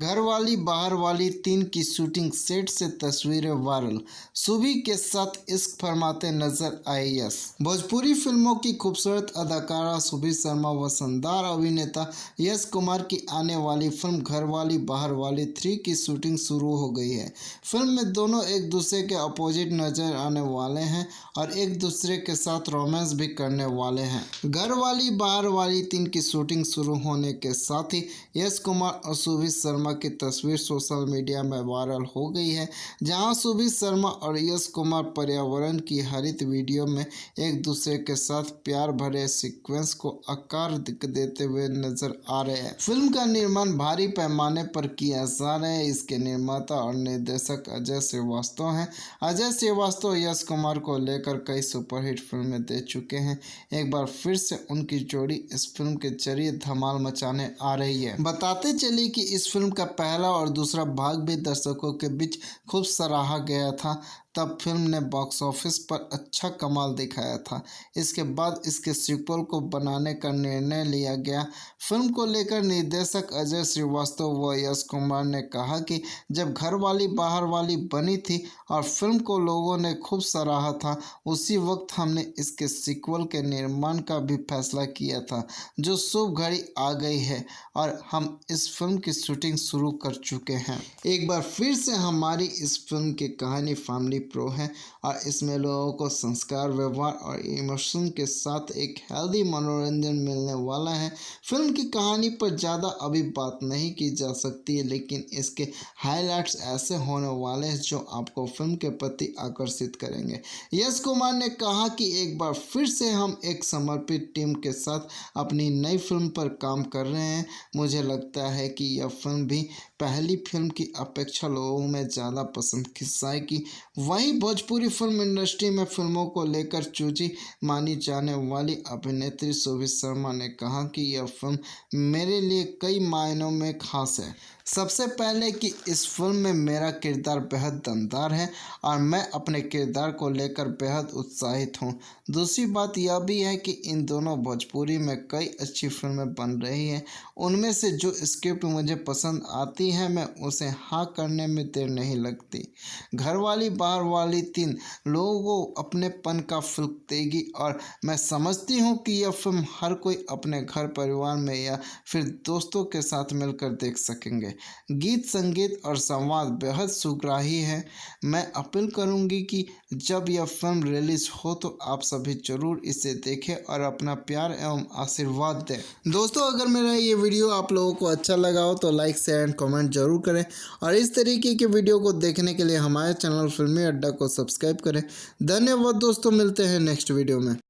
घरवाली बाहरवाली 3 की shooting set से तस्वीरें वायरल। सुभी के साथ इश्क फरमाते नजर आए यश। भोजपुरी फिल्मों की खूबसूरत अदाकारा सुभी शर्मा व शानदार अभिनेता यश कुमार की आने वाली फिल्म घरवाली बाहरवाली 3 की शूटिंग शुरू हो गई है। फिल्म में दोनों एक दूसरे के अपोजिट नजर आने वाले हैं और एक दूसरे के साथ रोमांस भी करने वाले हैं। घरवाली बाहरवाली 3 की शूटिंग शुरू होने के साथ ही यश कुमार और सुभी शर्मा की तस्वीर सोशल मीडिया में वायरल हो गई है, जहां सुभी शर्मा और यश कुमार पर्यावरण की हरित वीडियो में एक दूसरे के साथ प्यार भरे सीक्वेंस को आकार देते हुए नजर आ रहे हैं। फिल्म का निर्माण भारी पैमाने पर किया जा रहा है। इसके निर्माता और निर्देशक अजय श्रीवास्तव हैं। अजय श्रीवास्तव यश कुमार को लेकर कई सुपरहिट फिल्में दे चुके हैं। एक बार फिर से उनकी जोड़ी इस फिल्म के जरिए धमाल मचाने आ रही है। बताते चले कि इस फिल्म का पहला और दूसरा भाग भी दर्शकों के बीच खूब सराहा गया था। तब फिल्म ने बॉक्स ऑफिस पर अच्छा कमाल दिखाया था। इसके बाद इसके सीक्वल को बनाने का निर्णय लिया गया। फिल्म को लेकर निर्देशक अजय श्रीवास्तव व यश कुमार ने कहा कि जब घरवाली बाहरवाली बनी थी और फिल्म को लोगों ने खूब सराहा था, उसी वक्त हमने इसके सीक्वल के निर्माण का भी फैसला किया था, जो शुभ घड़ी आ गई है और हम इस फिल्म की शूटिंग शुरू कर चुके हैं। एक बार फिर से हमारी इस फिल्म की कहानी फैमिली प्रो है और इसमें लोगों को संस्कार, व्यवहार और इमोशन के साथ एक हेल्दी मनोरंजन मिलने वाला है। फिल्म की कहानी पर ज़्यादा अभी बात नहीं की जा सकती है, लेकिन इसके हाइलाइट्स ऐसे होने वाले हैं जो आपको फिल्म के प्रति आकर्षित करेंगे। यश कुमार ने कहा कि एक बार फिर से हम एक समर्पित टीम के साथ अपनी नई फिल्म पर काम कर रहे हैं। मुझे लगता है कि यह फिल्म भी पहली फिल्म की अपेक्षा लोगों में ज़्यादा पसंद खिंचाएगी। वहीं भोजपुरी फिल्म इंडस्ट्री में फिल्मों को लेकर चूजी मानी जाने वाली अभिनेत्री सुभी शर्मा ने कहा कि यह फिल्म मेरे लिए कई मायनों में खास है। सबसे पहले कि इस फिल्म में मेरा किरदार बेहद दमदार है और मैं अपने किरदार को लेकर बेहद उत्साहित हूँ। दूसरी बात यह भी है कि इन दोनों भोजपुरी में कई अच्छी फिल्में बन रही हैं। उनमें से जो स्क्रिप्ट मुझे पसंद आती है मैं उसे हाँ करने में देर नहीं लगती। घरवाली बाहरवाली 3 लोगों को अपनेपन का फील देगी और मैं समझती हूँ कि यह फिल्म हर कोई अपने घर परिवार में या फिर दोस्तों के साथ मिलकर देख सकेंगे। गीत, संगीत और संवाद बेहद सुग्राही है। मैं अपील करूंगी कि जब यह फिल्म रिलीज हो तो आप सभी जरूर इसे देखें और अपना प्यार एवं आशीर्वाद दें। दोस्तों, अगर मेरा ये वीडियो आप लोगों को अच्छा लगा हो तो लाइक, शेयर एंड कमेंट जरूर करें और इस तरीके के वीडियो को देखने के लिए हमारे चैनल फिल्मी अड्डा को सब्सक्राइब करें। धन्यवाद दोस्तों, मिलते हैं नेक्स्ट वीडियो में।